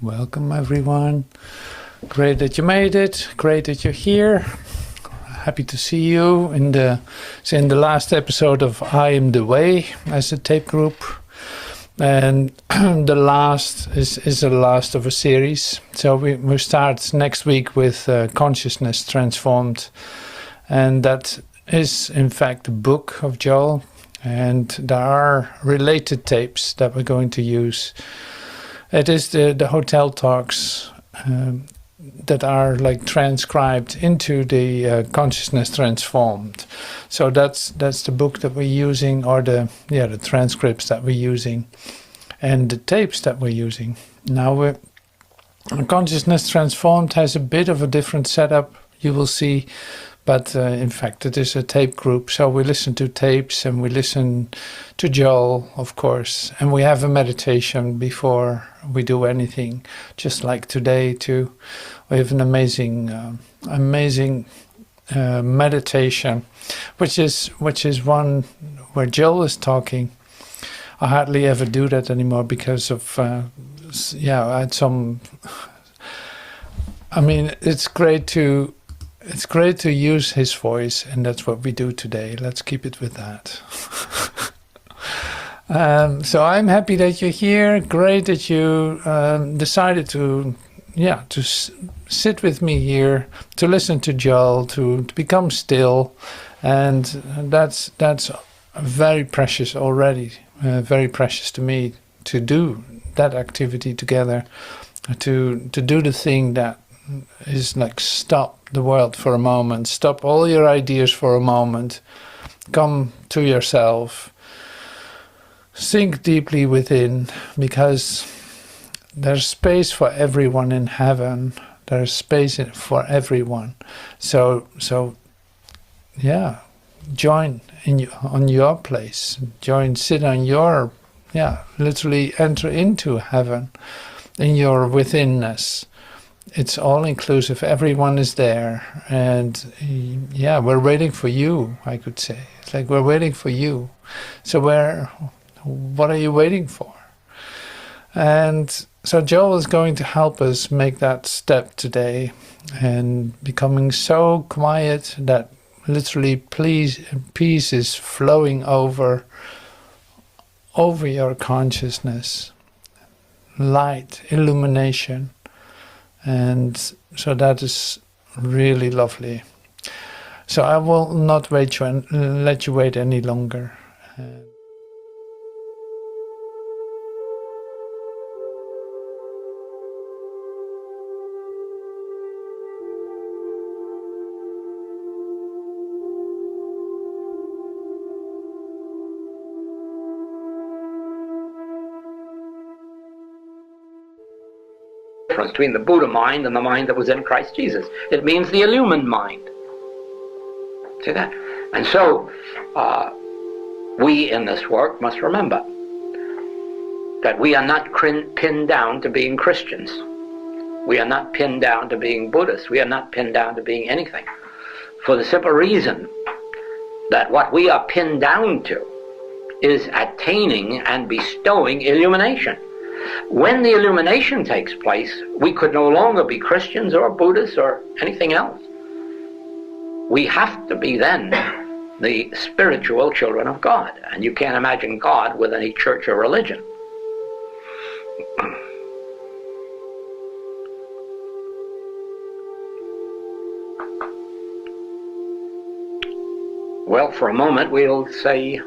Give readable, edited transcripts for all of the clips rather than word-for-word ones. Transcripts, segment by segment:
Welcome everyone. Great that you made it. Great that you're here. Happy to see you in the last episode of I Am the Way as a tape group. And the last is the last of a series. So we start next week with Consciousness Transformed. And that is in fact a book of Joel. And there are related tapes that we're going to use. It is the hotel talks that are like transcribed into the Consciousness Transformed. So that's the book that we're using, or the transcripts that we're using, and the tapes that we're using. Now Consciousness Transformed has a bit of a different setup, you will see. But in fact, it is a tape group, so we listen to tapes and we listen to Joel, of course, and we have a meditation before we do anything, just like today too. We have an amazing meditation, which is one where Joel is talking. I hardly ever do that anymore because of I had some. I mean, it's great to use his voice, and that's what we do today. Let's keep it with that. So I'm happy that you're here. Great that you decided to sit with me here, to listen to Joel, to become still, and that's very precious already. Very precious to me to do that activity together, to do the thing that is like stop the world for a moment, stop all your ideas for a moment, come to yourself, sink deeply within, because there's space for everyone in heaven. There's space for everyone. So join on your place. Sit on your, literally enter into heaven in your withinness. It's all inclusive. Everyone is there, and we're waiting for you. I could say it's like we're waiting for you. So what are you waiting for? And so Joel is going to help us make that step today, and becoming so quiet that literally peace is flowing over your consciousness, light, illumination. And so that is really lovely. So I will not let you wait any longer. Between the Buddha mind and the mind that was in Christ Jesus. It means the illumined mind. See that? And so we in this work must remember that we are not pinned down to being Christians. We are not pinned down to being Buddhists. We are not pinned down to being anything. For the simple reason that what we are pinned down to is attaining and bestowing illumination. When the illumination takes place, we could no longer be Christians or Buddhists or anything else. We have to be then the spiritual children of God. And you can't imagine God with any church or religion. Well, for a moment we'll say,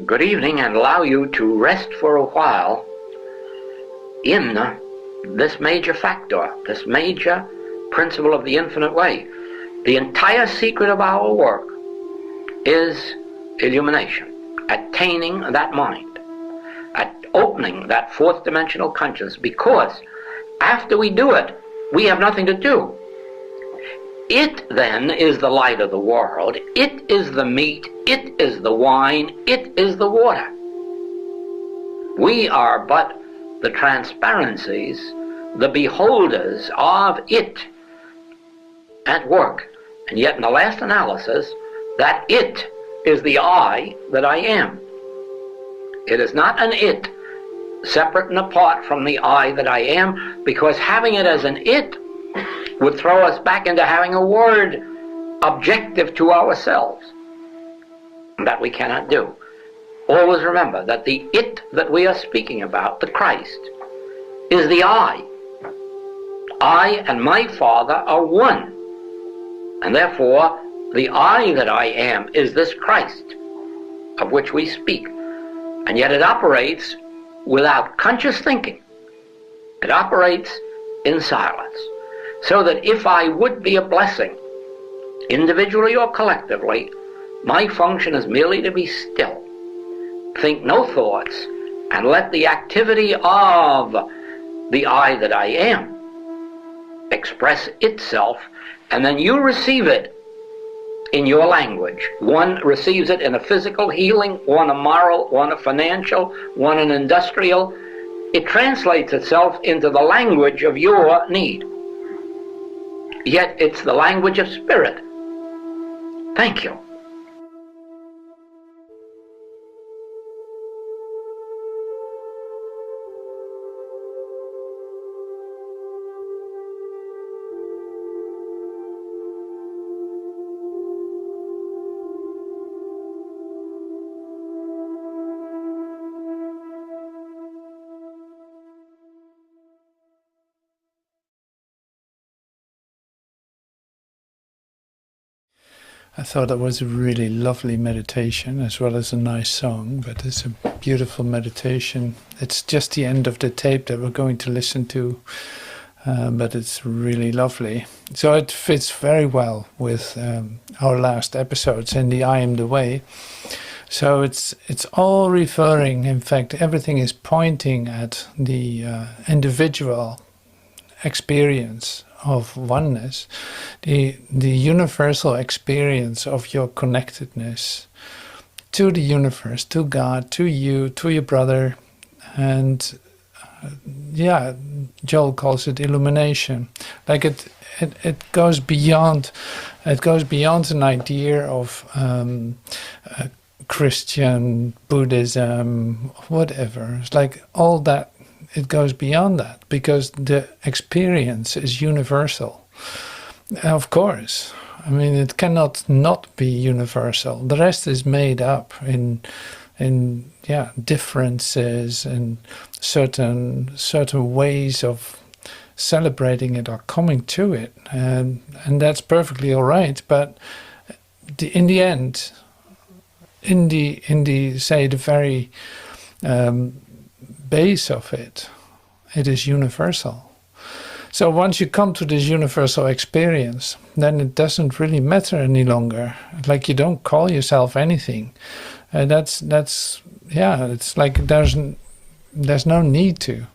good evening, and allow you to rest for a while in this major factor, this major principle of the infinite way. The entire secret of our work is illumination, attaining that mind, at opening that fourth dimensional consciousness, because after we do it, we have nothing to do. It then is the light of the world, it is the meat, it is the wine, it is the water. We are but the transparencies, the beholders of it at work. And yet in the last analysis, that it is the I that I am. It is not an it, separate and apart from the I that I am, because having it as an it would throw us back into having a word objective to ourselves. That we cannot do. Always remember that the it that we are speaking about, the Christ, is the I. I and my Father are one. And therefore, the I that I am is this Christ of which we speak. And yet it operates without conscious thinking. It operates in silence. So that if I would be a blessing, individually or collectively, my function is merely to be still. Think no thoughts, and let the activity of the I that I am express itself, and then you receive it in your language. One receives it in a physical healing, one a moral, one a financial, one an industrial. It translates itself into the language of your need. Yet it's the language of spirit. Thank you. I thought that was a really lovely meditation as well as a nice song, but it's a beautiful meditation. It's just the end of the tape that we're going to listen to, but it's really lovely. So it fits very well with our last episodes in the I Am the Way. So it's all referring, in fact, everything is pointing at the individual experience of oneness, the universal experience of your connectedness to the universe, to God, to you, to your brother, and Joel calls it illumination. Like it goes beyond. It goes beyond an idea of Christian, Buddhism, whatever. It's like all that. It goes beyond that because the experience is universal. Of course, I mean it cannot not be universal. The rest is made up in differences and certain ways of celebrating it or coming to it, and that's perfectly all right. But in the end, in the say the very base of it, it is universal. So once you come to this universal experience, then it doesn't really matter any longer. Like you don't call yourself anything. It's like there's no need to.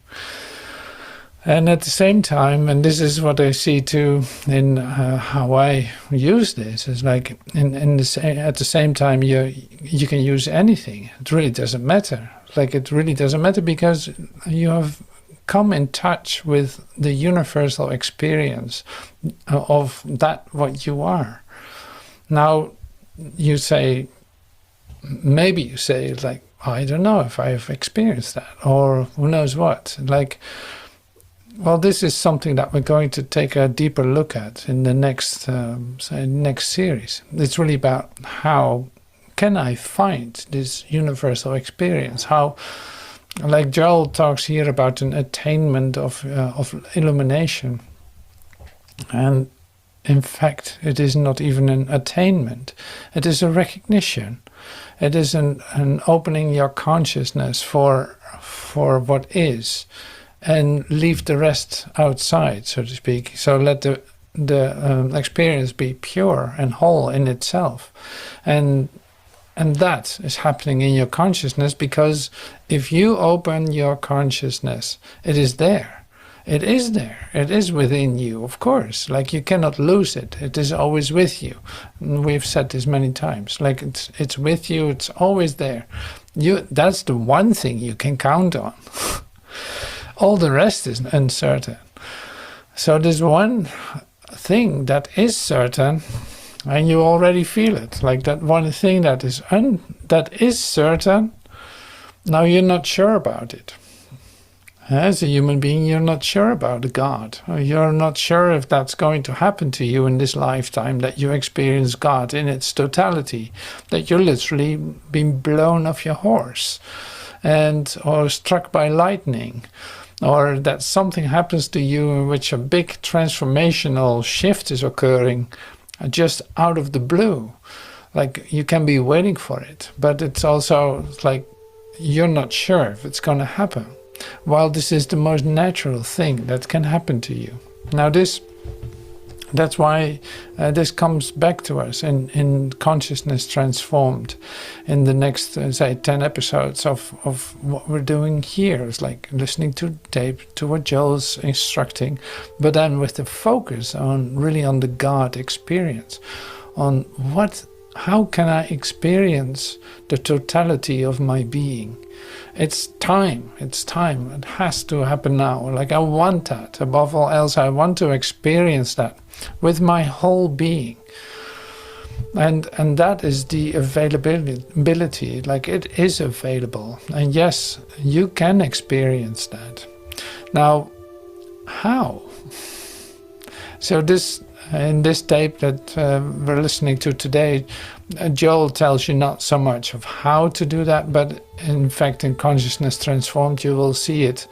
And at the same time, and this is what I see too in how I use this, is like at the same time you can use anything. It really doesn't matter. Like it really doesn't matter because you have come in touch with the universal experience of that what you are. Now you say, maybe you say like, I don't know if I've experienced that, or who knows what. Like, well, this is something that we're going to take a deeper look at in the next series. It's really about how can I find this universal experience? How, like Joel talks here about an attainment of illumination, and in fact, it is not even an attainment. It is a recognition. It is an opening your consciousness for what is, and leave the rest outside, so to speak. So let the experience be pure and whole in itself, and that is happening in your consciousness, because if you open your consciousness, it is there. It is there. It is within you, of course. Like you cannot lose it. It is always with you. We've said this many times. Like it's with you. It's always there. That's the one thing you can count on. All the rest is uncertain. So there's one thing that is certain, And you already feel it, like that one thing that is certain. Now you're not sure about it. As a human being, you're not sure about God. You're not sure if that's going to happen to you in this lifetime, that you experience God in its totality, that you're literally being blown off your horse or struck by lightning, or that something happens to you in which a big transformational shift is occurring just out of the blue. Like you can be waiting for it, but it's also like you're not sure if it's going to happen. While this is the most natural thing that can happen to you. Now that's why this comes back to us in Consciousness Transformed in the next, say, 10 episodes of what we're doing here. It's like listening to tape, to what Joel's instructing, but then with the focus on the God experience, on how can I experience the totality of my being. It's time. It has to happen now. Like I want that. Above all else, I want to experience that with my whole being. And that is the availability. Like it is available. And yes, you can experience that. Now, how? So in this tape that we're listening to today, Joel tells you not so much of how to do that, but in fact in Consciousness Transformed you will see it.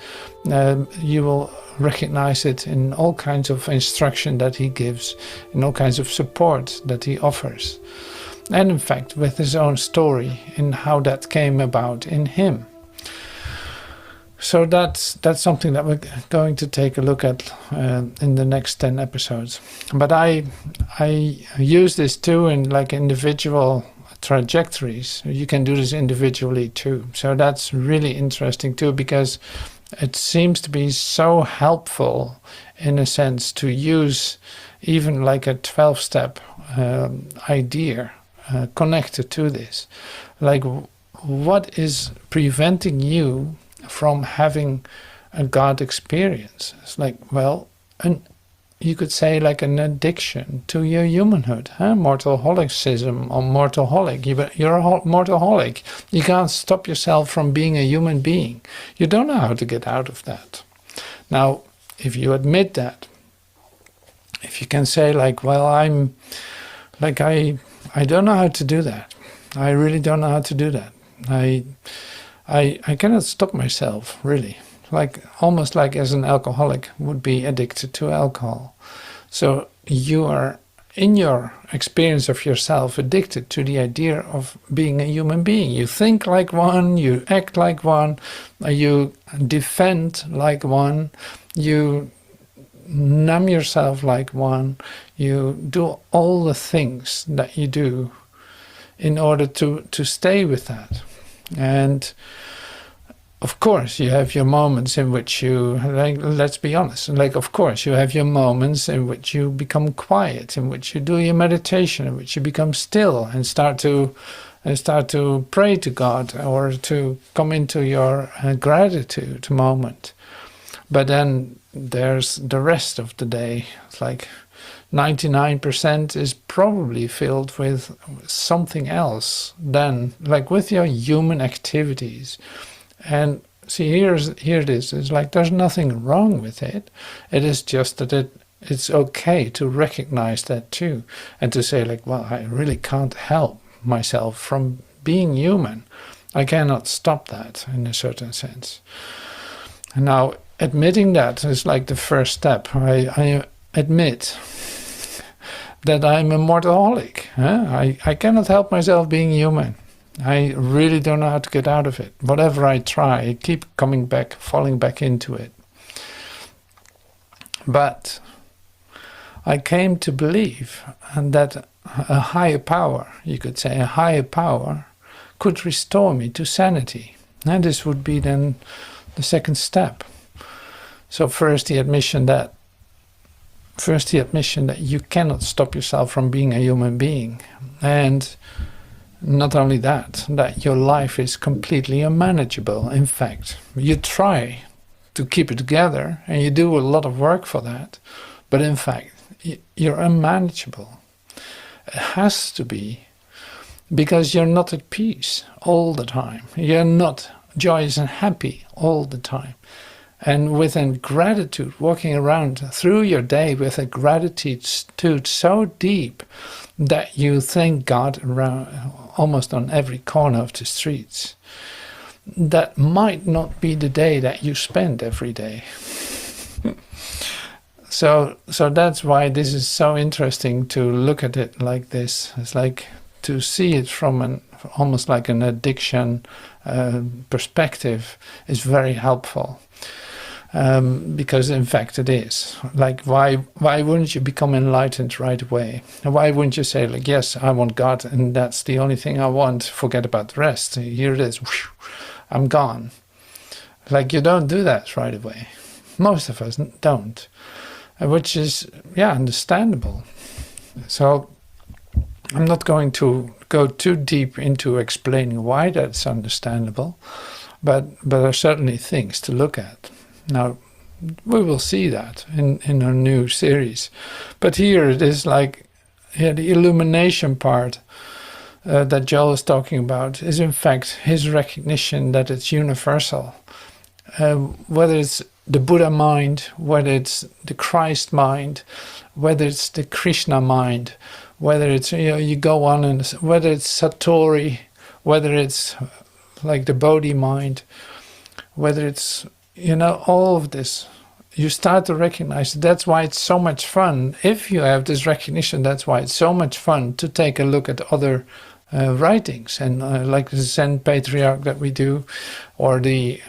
You will recognize it in all kinds of instruction that he gives, in all kinds of support that he offers. And in fact with his own story in how that came about in him. So that's something that we're going to take a look at in the next 10 episodes. But I use this too in like individual trajectories. You can do this individually too. So that's really interesting too, because it seems to be so helpful in a sense to use even like a 12-step idea connected to this. Like what is preventing you from having a God experience? It's like, well, you could say like an addiction to your humanhood, mortalholicism or mortalholic. You're a mortalholic. You can't stop yourself from being a human being. You don't know how to get out of that. Now, if you admit that, if you can say like, well, I don't know how to do that. I really don't know how to do that. I cannot stop myself, really. Like almost like as an alcoholic would be addicted to alcohol. So you are, in your experience of yourself, addicted to the idea of being a human being. You think like one, you act like one, you defend like one, you numb yourself like one, you do all the things that you do in order to stay with that. And of course, you have your moments in which you, like, let's be honest, like, of course, you have your moments in which you become quiet, in which you do your meditation, in which you become still and start to pray to God or to come into your gratitude moment. But then there's the rest of the day. It's like 99% is probably filled with something else than, like, with your human activities. And see, here it is. It's like there's nothing wrong with it. It is just that it's okay to recognize that too, and to say like, well, I really can't help myself from being human. I cannot stop that in a certain sense. And now admitting that is like the first step. I admit that I'm a mortalholic. I cannot help myself being human. I really don't know how to get out of it. Whatever I try, I keep coming back, falling back into it. But I came to believe that a higher power, you could say, a higher power, could restore me to sanity. And this would be then the second step. So first the admission that you cannot stop yourself from being a human being. And not only that your life is completely unmanageable. In fact, you try to keep it together and you do a lot of work for that, but in fact, you're unmanageable. It has to be, because you're not at peace all the time. You're not joyous and happy all the time. And with a gratitude, walking around through your day with a gratitude so deep that you thank God around almost on every corner of the streets. That might not be the day that you spend every day. So that's why this is so interesting to look at it like this. It's like to see it from almost like an addiction perspective is very helpful. Because in fact it is. Like why wouldn't you become enlightened right away? Why wouldn't you say like, yes, I want God and that's the only thing I want, forget about the rest. Here it is, whoosh, I'm gone. Like you don't do that right away. Most of us don't. Which is, understandable. So I'm not going to go too deep into explaining why that's understandable, but there are certainly things to look at. Now, we will see that in our new series. But here it is like the illumination part that Joel is talking about is in fact his recognition that it's universal. Whether it's the Buddha mind, whether it's the Christ mind, whether it's the Krishna mind, whether it's, you go on and whether it's Satori, whether it's like the Bodhi mind, whether it's, all of this, you start to recognize that's why it's so much fun. If you have this recognition, that's why it's so much fun to take a look at other writings, and like the Zen Patriarch that we do, or the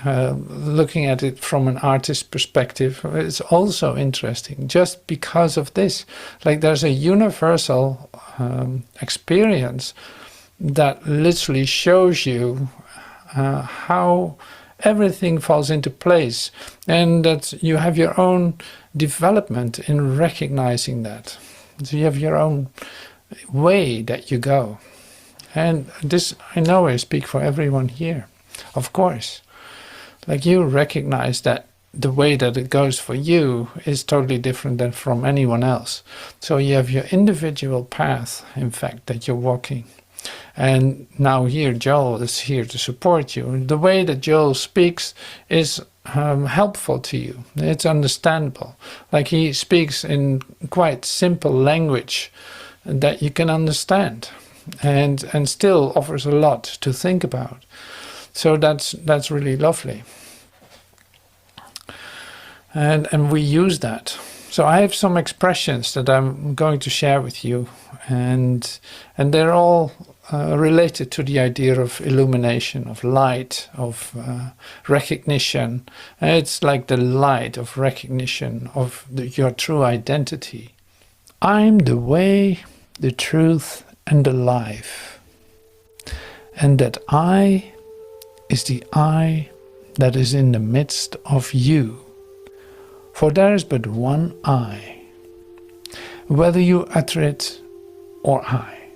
looking at it from an artist perspective, it's also interesting just because of this. Like there's a universal experience that literally shows you how everything falls into place, and that you have your own development in recognizing that. So you have your own way that you go. And this, I know I speak for everyone here, of course. Like you recognize that the way that it goes for you is totally different than from anyone else. So you have your individual path, in fact, that you're walking. And now here, Joel is here to support you. The way that Joel speaks is helpful to you. It's understandable. Like he speaks in quite simple language that you can understand. And still offers a lot to think about. So that's really lovely. And we use that. So I have some expressions that I'm going to share with you, and they're all related to the idea of illumination, of light, of recognition. And it's like the light of recognition of your true identity. I'm the way, the truth, and the life, and that I is the I that is in the midst of you. For there is but one I, whether you utter it or I.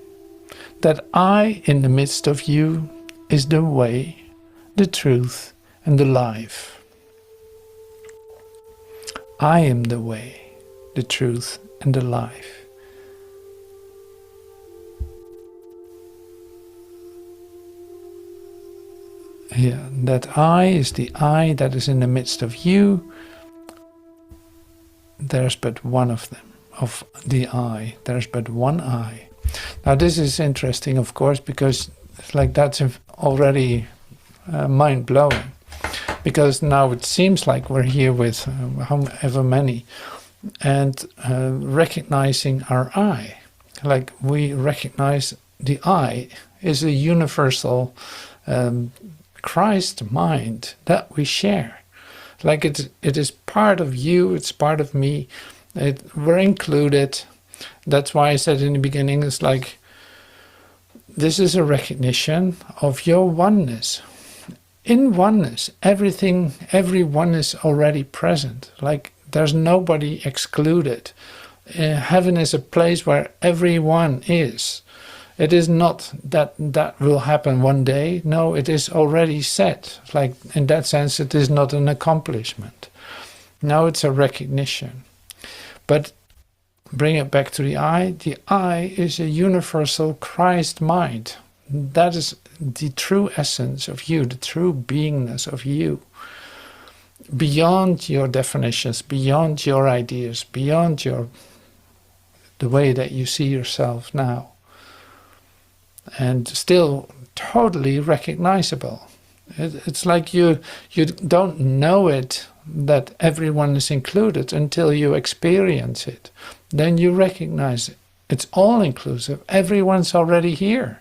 That I in the midst of you is the way, the truth, and the life. I am the way, the truth, and the life. Yeah, that I is the I that is in the midst of you. There's but one of them, of the I. There's but one I. Now this is interesting, of course, because it's like that's already mind-blowing. Because now it seems like we're here with however many, and recognizing our I. Like we recognize the I is a universal Christ mind that we share. Like it is part of you, it's part of me, we're included. That's why I said in the beginning, it's like this is a recognition of your oneness. In oneness, everyone is already present. Like there's nobody excluded. Heaven is a place where everyone is. It is not that will happen one day. No, it is already set. Like in that sense, it is not an accomplishment. No, it's a recognition. But bring it back to the I is a universal Christ mind. That is the true essence of you, the true beingness of you. Beyond your definitions, beyond your ideas, beyond the way that you see yourself now. And still totally recognizable. It's like you don't know it, that everyone is included, until you experience it. Then you recognize it. It's all inclusive. Everyone's already here.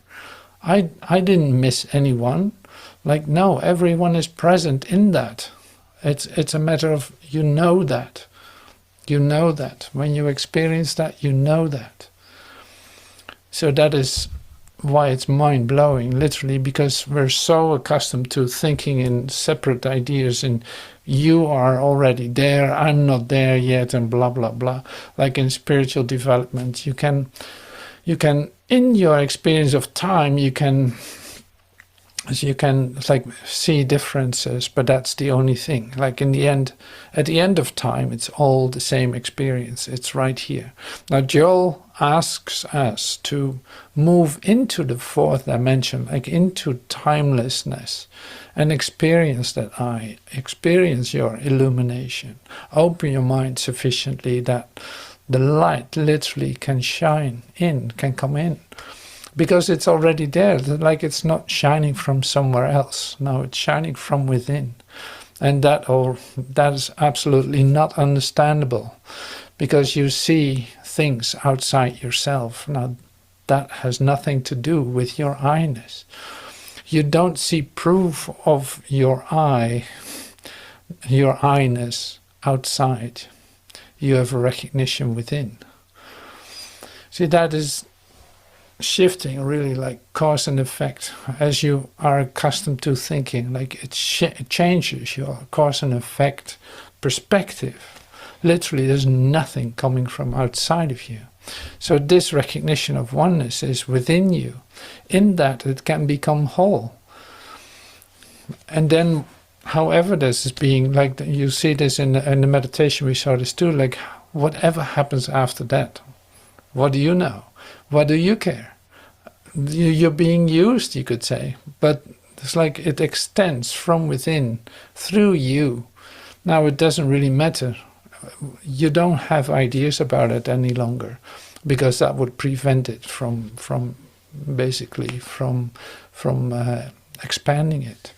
I didn't miss anyone. Like, no, everyone is present in that. It's a matter of, you know that. You know that. When you experience that, you know that. So that is why it's mind-blowing, literally, because we're so accustomed to thinking in separate ideas, and you are already there, I'm not there yet, and blah, blah, blah. Like in spiritual development, you can, in your experience of time, you can like see differences, but that's the only thing. Like in the end, at the end of time, it's all the same experience. It's right here. Now Joel asks us to move into the fourth dimension, like into timelessness, and experience that I, experience your illumination. Open your mind sufficiently that the light literally can shine in, can come in. Because it's already there, like it's not shining from somewhere else. No, it's shining from within. And that is absolutely not understandable, because you see things outside yourself. Now, that has nothing to do with your I-ness. You don't see proof of your I-ness outside. You have a recognition within. See, that is shifting, really, like cause and effect, as you are accustomed to thinking. Like it changes your cause and effect perspective. Literally, there's nothing coming from outside of you. So this recognition of oneness is within you. In that, it can become whole. And then, however this is being, like you see this in the meditation, we saw this too, like whatever happens after that, what do you know? What do you care? You're being used, you could say, but it's like it extends from within through you. Now it doesn't really matter. You don't have ideas about it any longer, because that would prevent it from expanding it.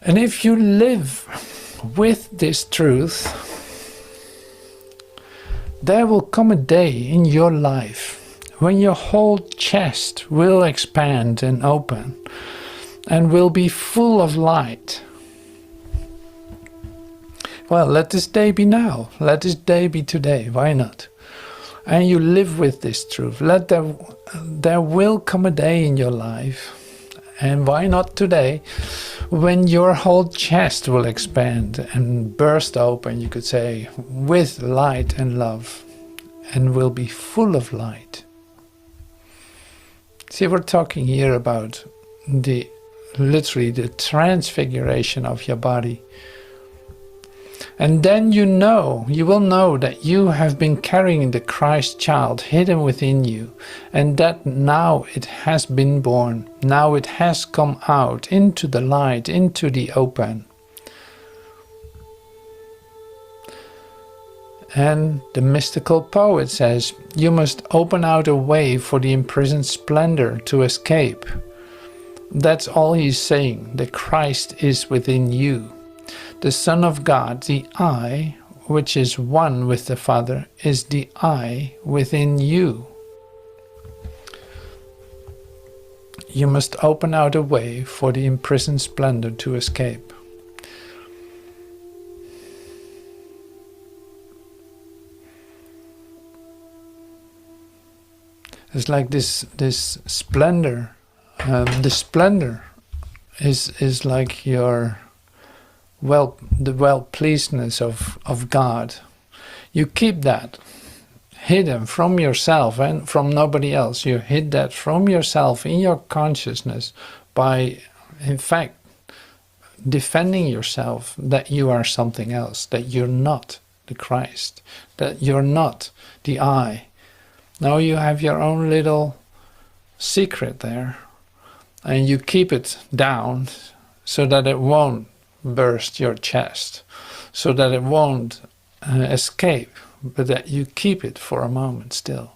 And if you live with this truth, there will come a day in your life when your whole chest will expand and open and will be full of light. Well, let this day be now. Let this day be today. Why not? And you live with this truth. There will come a day in your life, and why not today, when your whole chest will expand and burst open, you could say, with light and love, and will be full of light. See, we're talking here about literally the transfiguration of your body. And then you will know that you have been carrying the Christ child hidden within you, and that now it has been born. Now it has come out into the light, into the open. And the mystical poet says, you must open out a way for the imprisoned splendor to escape. That's all he's saying. The Christ is within you. The Son of God, the I, which is one with the Father, is the I within you. You must open out a way for the imprisoned splendor to escape. It's like this splendor. The splendor is like the well-pleasedness of God. You keep that hidden from yourself and from nobody else. You hid that from yourself in your consciousness by, in fact, defending yourself that you are something else, that you're not the Christ, that you're not the I, No, you have your own little secret there, and you keep it down so that it won't burst your chest, so that it won't escape, but that you keep it for a moment still.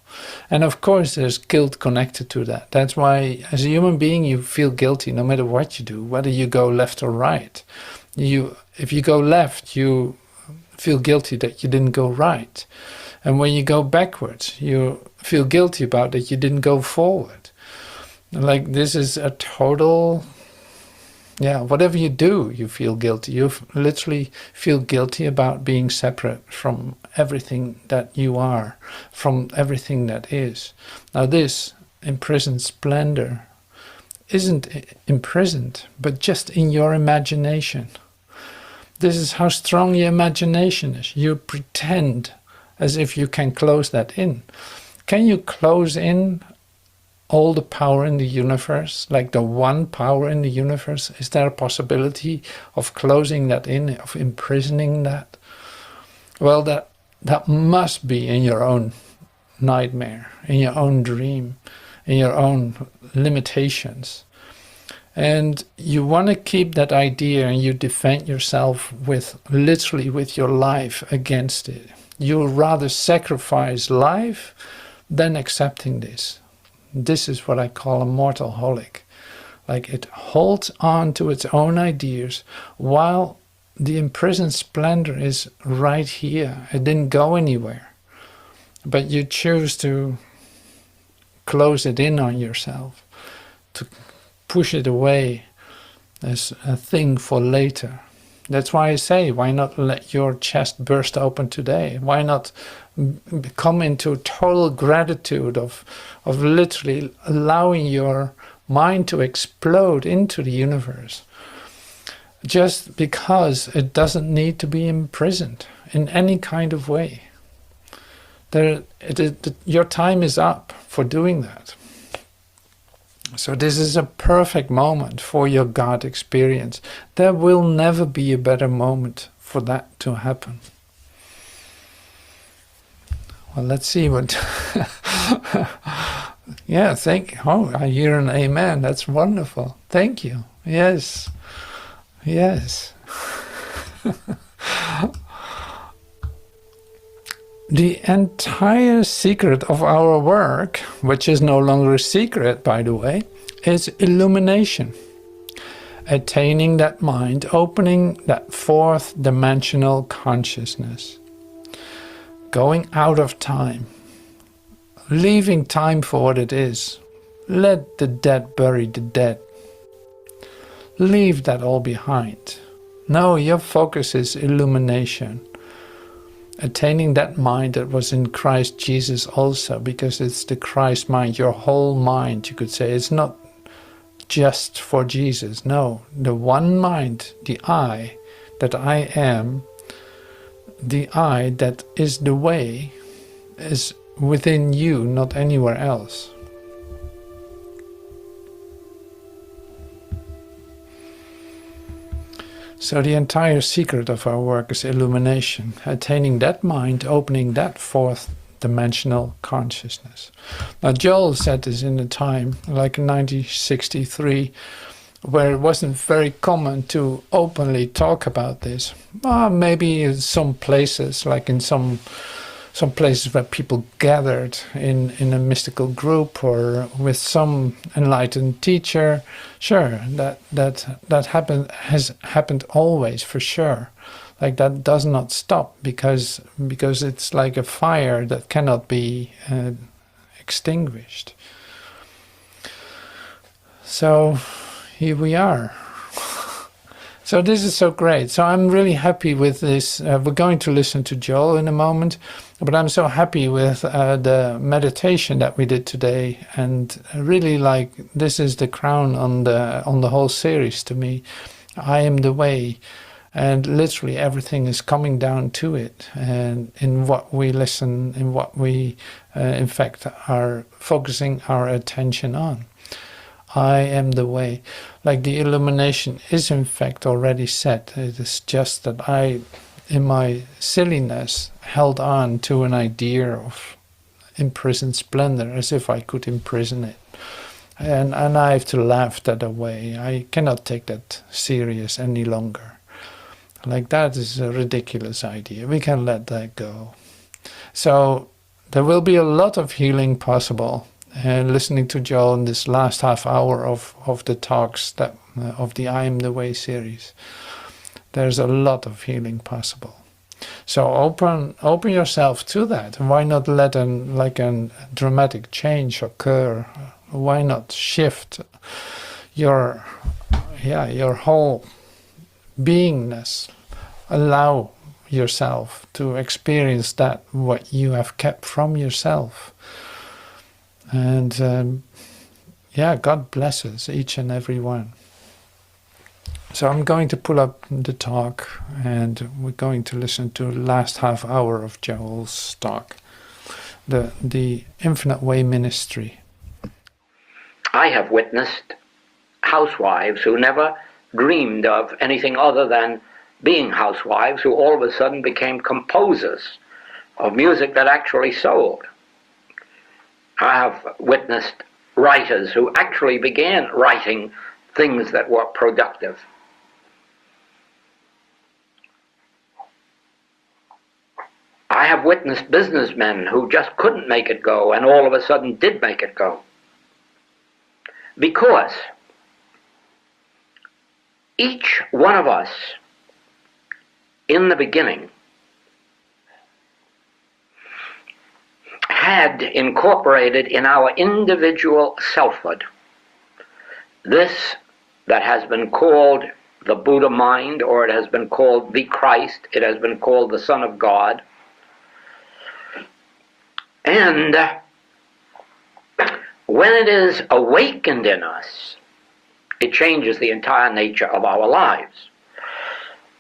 And of course there's guilt connected to that. That's why as a human being you feel guilty no matter what you do, whether you go left or right. If you go left, you feel guilty that you didn't go right. And when you go backwards, you feel guilty about that you didn't go forward. Like this is a total, whatever you do, you feel guilty. You literally feel guilty about being separate from everything that you are, from everything that is. Now this imprisoned splendor isn't imprisoned, but just in your imagination. This is how strong your imagination is. You pretend as if you can close that in. Can you close in all the power in the universe, like the one power in the universe? Is there a possibility of closing that in, of imprisoning that? Well, that must be in your own nightmare, in your own dream, in your own limitations. And you want to keep that idea, and you defend yourself literally with your life against it. You'll rather sacrifice life than accepting this. This is what I call a mortalholic. Like it holds on to its own ideas while the imprisoned splendor is right here. It didn't go anywhere. But you choose to close it in on yourself, to push it away as a thing for later. That's why I say, why not let your chest burst open today? Why not come into total gratitude of literally allowing your mind to explode into the universe? Just because it doesn't need to be imprisoned in any kind of way. Your time is up for doing that. So this is a perfect moment for your God experience. There will never be a better moment for that to happen. Well, let's see what... I hear an amen. That's wonderful. Thank you. Yes. Yes. The entire secret of our work, which is no longer a secret, by the way, is illumination. Attaining that mind, opening that fourth dimensional consciousness. Going out of time. Leaving time for what it is. Let the dead bury the dead. Leave that all behind. No, your focus is illumination. Attaining that mind that was in Christ Jesus also, because it's the Christ mind, your whole mind, you could say. It's not just for Jesus. No, the one mind, the I that I am, the I that is the way, is within you, not anywhere else. So the entire secret of our work is illumination, attaining that mind, opening that fourth dimensional consciousness. Now Joel said this in a time, like in 1963, where it wasn't very common to openly talk about this. Maybe in some places, like in some places where people gathered in a mystical group or with some enlightened teacher. Sure, that has happened always, for sure. Like that does not stop because it's like a fire that cannot be extinguished. So here we are. So this is so great. So I'm really happy with this. We're going to listen to Joel in a moment, but I'm so happy with the meditation that we did today, and really like this is the crown on the whole series to me. I am the way, and literally everything is coming down to it, and in what we listen, in what we in fact are focusing our attention on. I am the way. Like the illumination is in fact already set. It is just that I, in my silliness, held on to an idea of imprisoned splendor, as if I could imprison it. And I have to laugh that away. I cannot take that serious any longer. Like, that is a ridiculous idea. We can let that go. So there will be a lot of healing possible. And listening to Joel in this last half hour of the talks that of the I Am the Way series, there's a lot of healing possible. So open yourself to that. Why not let a dramatic change occur? Why not shift your whole beingness? Allow yourself to experience that what you have kept from yourself. And God blesses each and every one. So I'm going to pull up the talk, and we're going to listen to the last half hour of Joel's talk, the Infinite Way Ministry. I have witnessed housewives who never dreamed of anything other than being housewives, who all of a sudden became composers of music that actually sold. I have witnessed writers who actually began writing things that were productive. I have witnessed businessmen who just couldn't make it go and all of a sudden did make it go. Because each one of us in the beginning had incorporated in our individual selfhood this that has been called the Buddha mind, or it has been called the Christ, it has been called the Son of God. And when it is awakened in us, it changes the entire nature of our lives.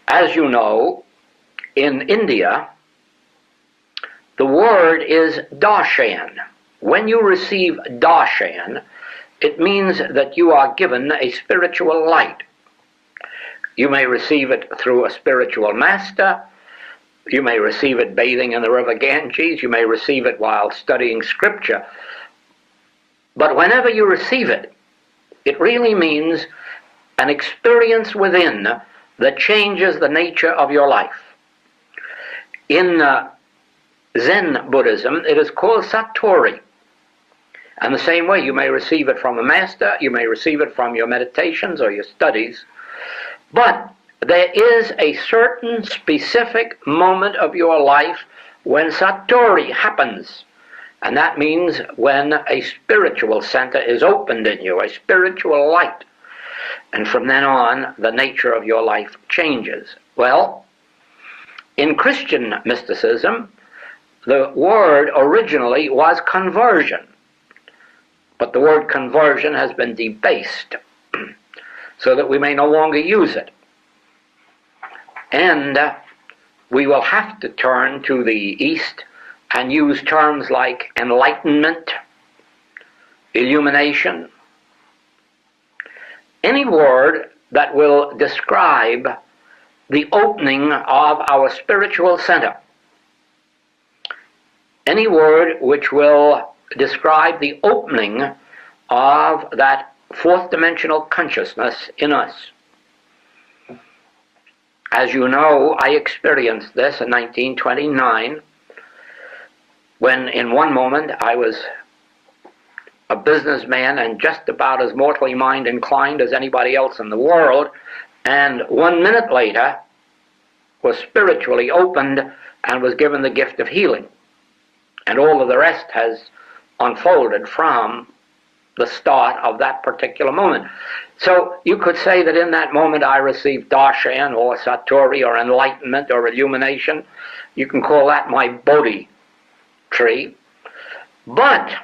As you know, in India, the word is darshan. When you receive darshan, it means that you are given a spiritual light. You may receive it through a spiritual master. You may receive it bathing in the river Ganges. You may receive it while studying scripture. But whenever you receive it, it really means an experience within that changes the nature of your life. In Zen Buddhism, it is called satori. And the same way, you may receive it from a master, you may receive it from your meditations or your studies, but there is a certain specific moment of your life when satori happens. And that means when a spiritual center is opened in you, a spiritual light. And from then on, the nature of your life changes. Well, in Christian mysticism, the word originally was conversion. But the word conversion has been debased so that we may no longer use it. And we will have to turn to the East and use terms like enlightenment, illumination, any word that will describe the opening of our spiritual center, any word which will describe the opening of that fourth dimensional consciousness in us. As you know, I experienced this in 1929, when in one moment I was a businessman and just about as mortally mind inclined as anybody else in the world, and 1 minute later was spiritually opened and was given the gift of healing. And all of the rest has unfolded from the start of that particular moment. So you could say that in that moment I received darshan or satori or enlightenment or illumination. You can call that my Bodhi tree. But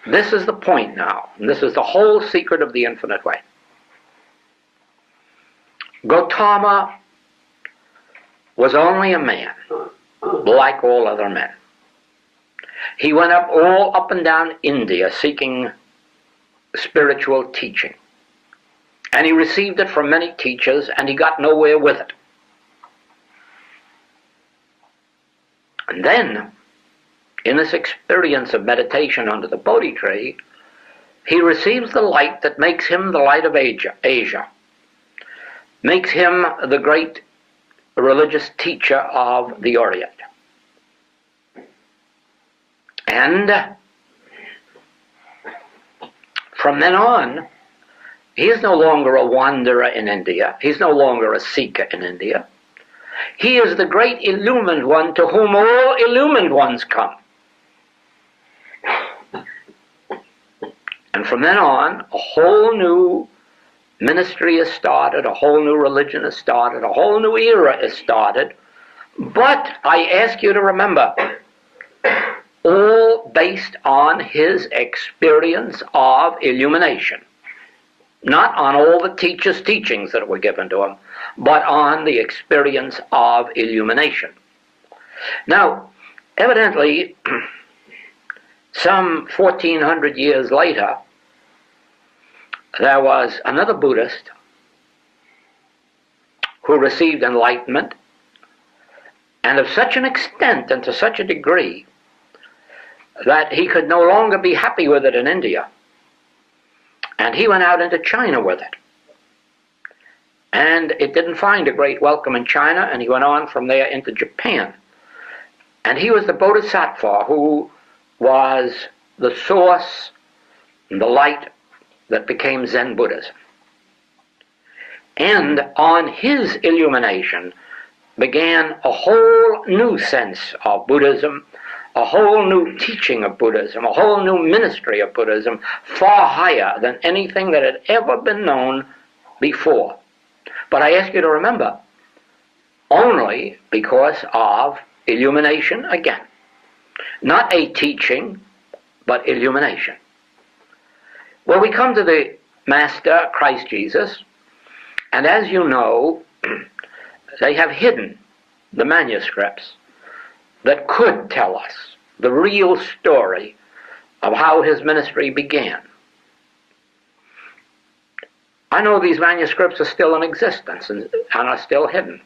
this is the point now, and this is the whole secret of the infinite way. Gautama was only a man, like all other men. He went all up and down India seeking spiritual teaching. And he received it from many teachers, and he got nowhere with it. And then, in this experience of meditation under the Bodhi tree, he receives the light that makes him the light of Asia, makes him the great religious teacher of the Orient. And from then on, he is no longer a wanderer in India. He's no longer a seeker in India. He is the great illumined one to whom all illumined ones come. And from then on, a whole new ministry is started, a whole new religion is started, a whole new era is started. But I ask you to remember, all based on his experience of illumination. Not on all the teachers' teachings that were given to him, but on the experience of illumination. Now, evidently, some 1400 years later, there was another Buddhist who received enlightenment, and of such an extent and to such a degree that he could no longer be happy with it in India. And he went out into China with it. And it didn't find a great welcome in China, and he went on from there into Japan. And he was the Bodhisattva who was the source, the light that became Zen Buddhism. And on his illumination began a whole new sense of Buddhism, a whole new teaching of Buddhism, a whole new ministry of Buddhism, far higher than anything that had ever been known before. But I ask you to remember, only because of illumination again. Not a teaching, but illumination. Well, we come to the Master, Christ Jesus, and as you know, they have hidden the manuscripts that could tell us the real story of how his ministry began. I know these manuscripts are still in existence and are still hidden.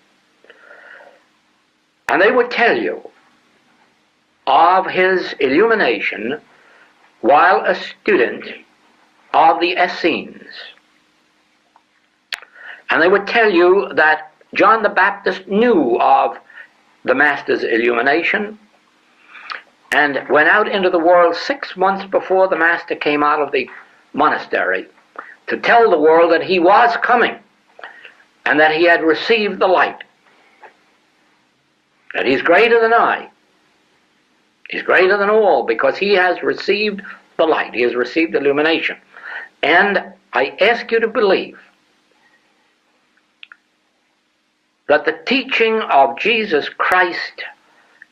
And they would tell you of his illumination while a student of the Essenes. And they would tell you that John the Baptist knew of the Master's illumination and went out into the world 6 months before the Master came out of the monastery to tell the world that he was coming and that he had received the light. That he's greater than I. He's greater than all because he has received the light. He has received illumination. And I ask you to believe that the teaching of Jesus Christ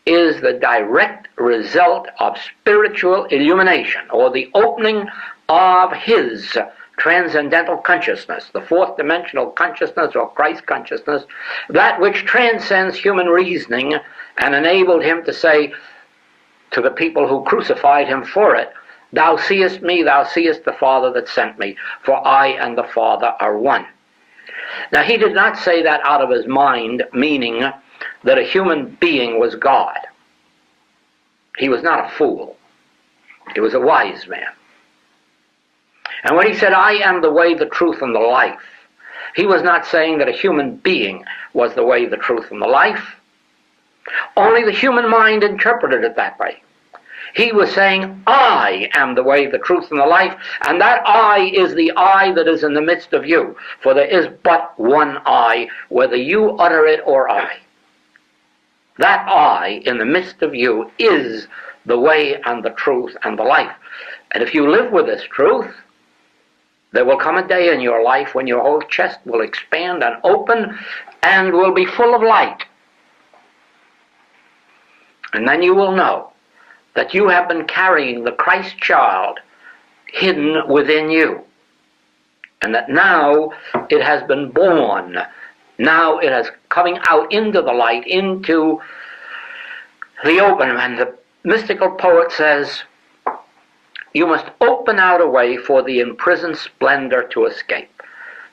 is the direct result of spiritual illumination, or the opening of his transcendental consciousness, the fourth dimensional consciousness or Christ consciousness, that which transcends human reasoning and enabled him to say to the people who crucified him for it, "Thou seest me, thou seest the Father that sent me, for I and the Father are one." Now, he did not say that out of his mind, meaning that a human being was God. He was not a fool. He was a wise man. And when he said, "I am the way, the truth, and the life," he was not saying that a human being was the way, the truth, and the life. Only the human mind interpreted it that way. He was saying, "I am the way, the truth, and the life," and that I is the I that is in the midst of you. For there is but one I, whether you utter it or I. That I in the midst of you is the way and the truth and the life. And if you live with this truth, there will come a day in your life when your whole chest will expand and open and will be full of light. And then you will know that you have been carrying the Christ child hidden within you. And that now it has been born. Now it is coming out into the light, into the open. And the mystical poet says, "You must open out a way for the imprisoned splendor to escape."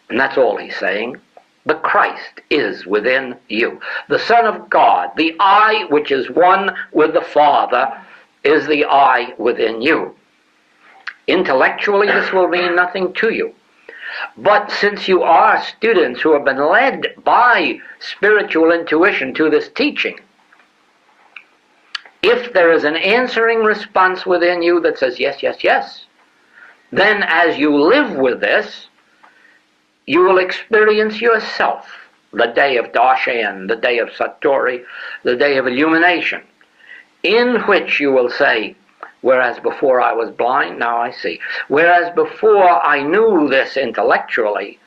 And that's all he's saying. The Christ is within you. The Son of God, the I which is one with the Father, is the I within you. Intellectually, this will mean nothing to you. But since you are students who have been led by spiritual intuition to this teaching, if there is an answering response within you that says, yes, yes, yes, then as you live with this, you will experience yourself the day of Darshan, the day of Satori, the day of illumination, in which you will say, whereas before I was blind, now I see. Whereas before I knew this intellectually,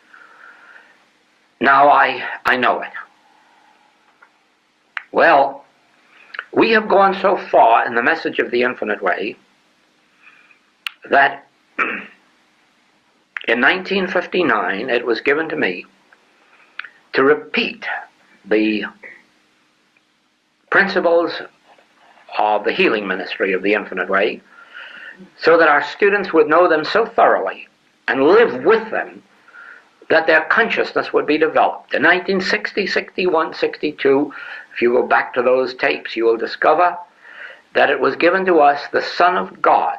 now I know it. Well, we have gone so far in the message of the infinite way that in 1959 it was given to me to repeat the principles of the healing ministry of the infinite way, so that our students would know them so thoroughly and live with them that their consciousness would be developed. In 1960, 61, 62, if you go back to those tapes, you will discover that it was given to us, the Son of God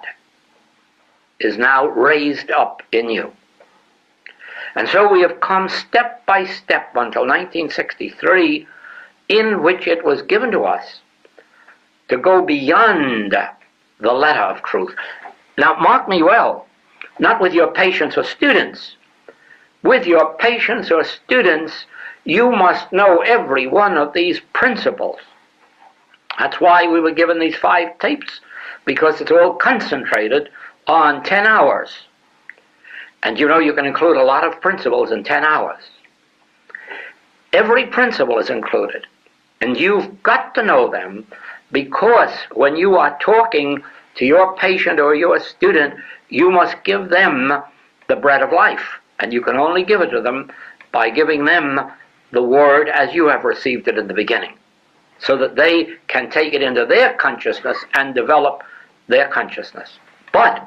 is now raised up in you. And so we have come step by step until 1963, in which it was given to us to go beyond the letter of truth. Now mark me well, not with your patients or students. With your patients or students, you must know every one of these principles. That's why we were given these 5 tapes, because it's all concentrated on 10 hours. And you know you can include a lot of principles in 10 hours. Every principle is included, and you've got to know them, because when you are talking to your patient or your student, you must give them the bread of life. And you can only give it to them by giving them the word as you have received it in the beginning, so that they can take it into their consciousness and develop their consciousness. But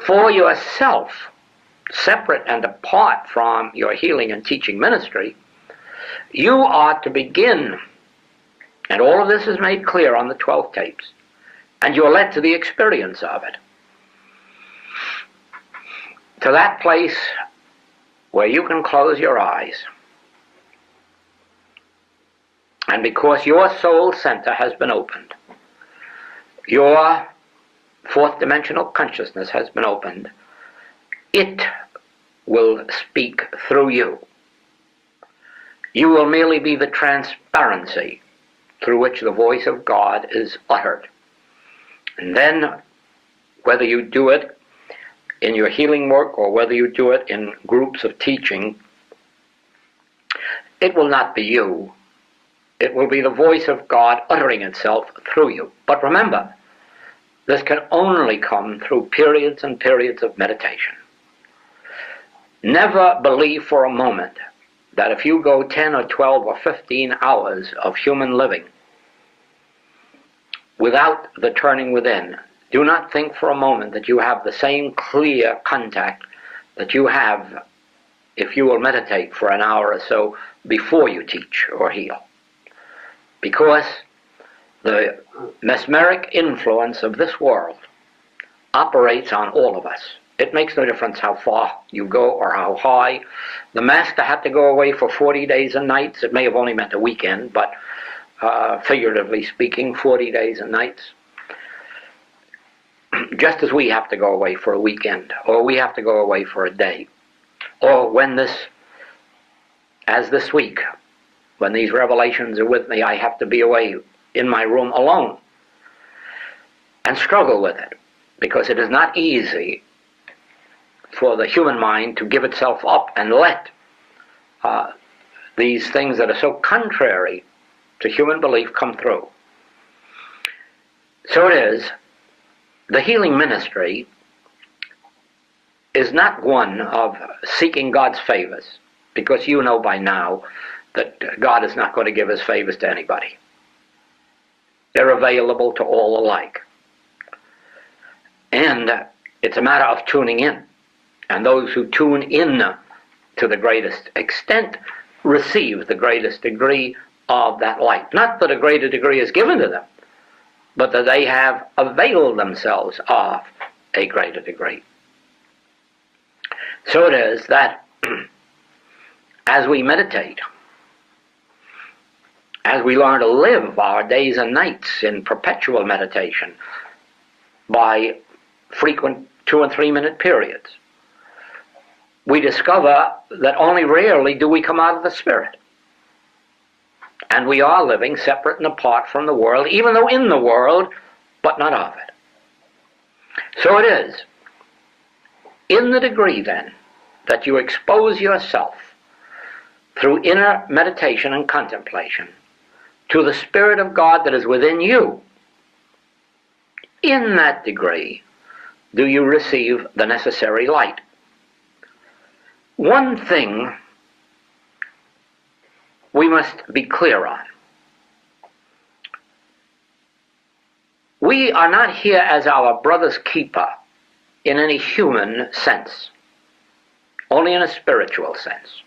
for yourself, separate and apart from your healing and teaching ministry, you are to begin, and all of this is made clear on the 12 tapes, and you're led to the experience of it, to that place where you can close your eyes. And because your soul center has been opened, your 4th dimensional consciousness has been opened, it will speak through you. You will merely be the transparency through which the voice of God is uttered. And then, whether you do it in your healing work or whether you do it in groups of teaching, it will not be you. It will be the voice of God uttering itself through you. But remember, this can only come through periods and periods of meditation. Never believe for a moment that if you go 10 or 12 or 15 hours of human living without the turning within, do not think for a moment that you have the same clear contact that you have if you will meditate for an hour or so before you teach or heal. Because the mesmeric influence of this world operates on all of us. It makes no difference how far you go or how high. The master had to go away for 40 days and nights. It may have only meant a weekend, but figuratively speaking, 40 days and nights. Just as we have to go away for a weekend, or we have to go away for a day, or as this week, when these revelations are with me, I have to be away in my room alone and struggle with it, because it is not easy for the human mind to give itself up and let these things that are so contrary to human belief come through. So it is, the healing ministry is not one of seeking God's favors, because you know by now that God is not going to give his favors to anybody. They're available to all alike. And it's a matter of tuning in. And those who tune in to the greatest extent receive the greatest degree of that light. Not that a greater degree is given to them, but that they have availed themselves of a greater degree. So it is that as we meditate, as we learn to live our days and nights in perpetual meditation by frequent 2 and 3 minute periods, we discover that only rarely do we come out of the Spirit. And we are living separate and apart from the world, even though in the world, but not of it. So it is, in the degree then that you expose yourself through inner meditation and contemplation to the Spirit of God that is within you, in that degree do you receive the necessary light. One thing we must be clear on. We are not here as our brother's keeper in any human sense, only in a spiritual sense.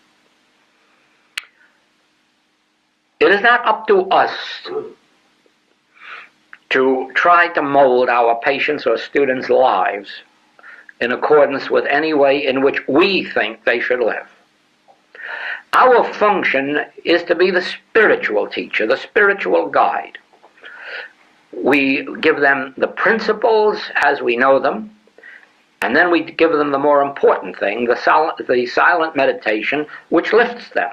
It is not up to us to try to mold our patients' or students' lives in accordance with any way in which we think they should live. Our function is to be the spiritual teacher, the spiritual guide. We give them the principles as we know them, and then we give them the more important thing, the silent meditation, which lifts them.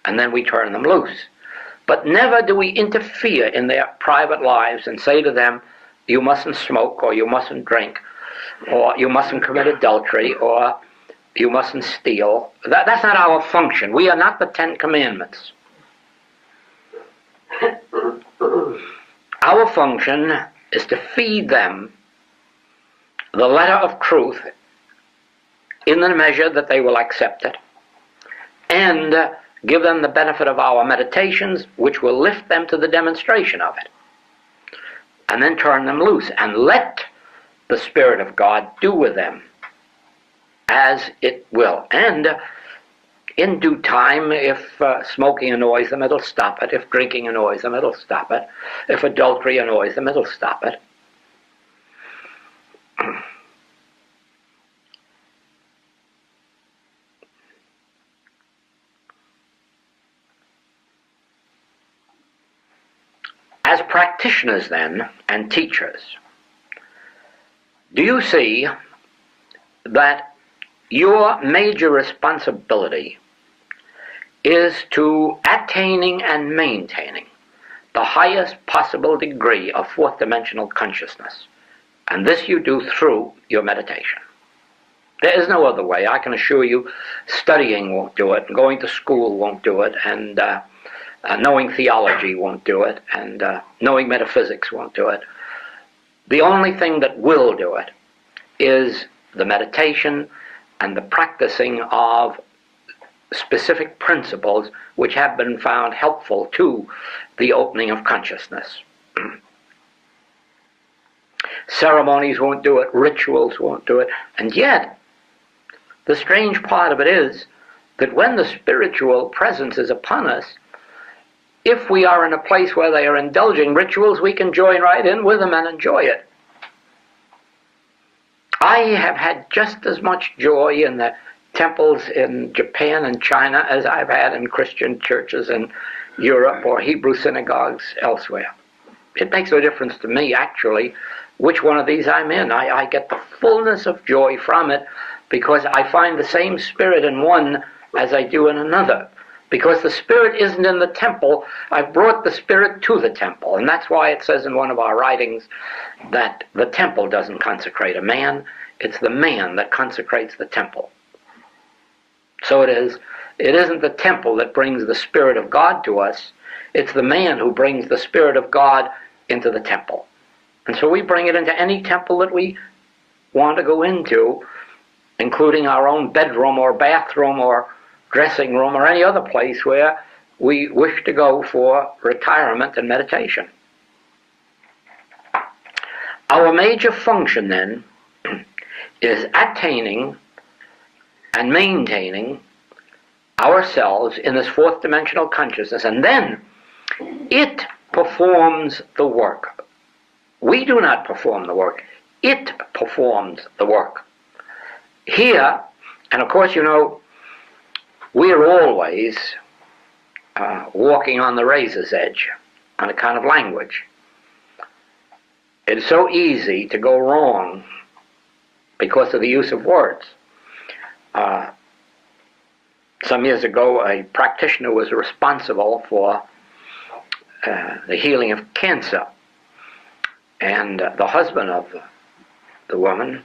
And then we turn them loose. But never do we interfere in their private lives and say to them, you mustn't smoke, or you mustn't drink, or you mustn't commit adultery, or you mustn't steal. That's not our function. We are not the 10 Commandments. Our function is to feed them the letter of truth in the measure that they will accept it, and give them the benefit of our meditations, which will lift them to the demonstration of it, and then turn them loose and let the Spirit of God do with them as it will. And in due time, if smoking annoys them, it'll stop it. If drinking annoys them, it'll stop it. If adultery annoys them, it'll stop it. As practitioners then, and teachers, do you see that your major responsibility is to attaining and maintaining the highest possible degree of fourth dimensional consciousness? And this you do through your meditation. There is no other way. I can assure you studying won't do it, and going to school won't do it, and knowing theology won't do it, and knowing metaphysics won't do it. The only thing that will do it is the meditation and the practicing of specific principles which have been found helpful to the opening of consciousness. Ceremonies won't do it, rituals won't do it, and yet the strange part of it is that when the spiritual presence is upon us, if we are in a place where they are indulging rituals, we can join right in with them and enjoy it. I have had just as much joy in the temples in Japan and China as I've had in Christian churches in Europe or Hebrew synagogues elsewhere. It makes no difference to me, actually, which one of these I'm in. I get the fullness of joy from it because I find the same Spirit in one as I do in another. Because the Spirit isn't in the temple, I've brought the Spirit to the temple. And that's why it says in one of our writings that the temple doesn't consecrate a man, it's the man that consecrates the temple. So it isn't the temple that brings the Spirit of God to us, it's the man who brings the Spirit of God into the temple. And so we bring it into any temple that we want to go into, including our own bedroom or bathroom or dressing room or any other place where we wish to go for retirement and meditation. Our major function then is attaining and maintaining ourselves in this fourth dimensional consciousness, and then it performs the work We do not perform the work. It performs the work. Here, and of course, you know, we are always walking on the razor's edge on account of language. It's so easy to go wrong because of the use of words. Some years ago, a practitioner was responsible for the healing of cancer. And the husband of the woman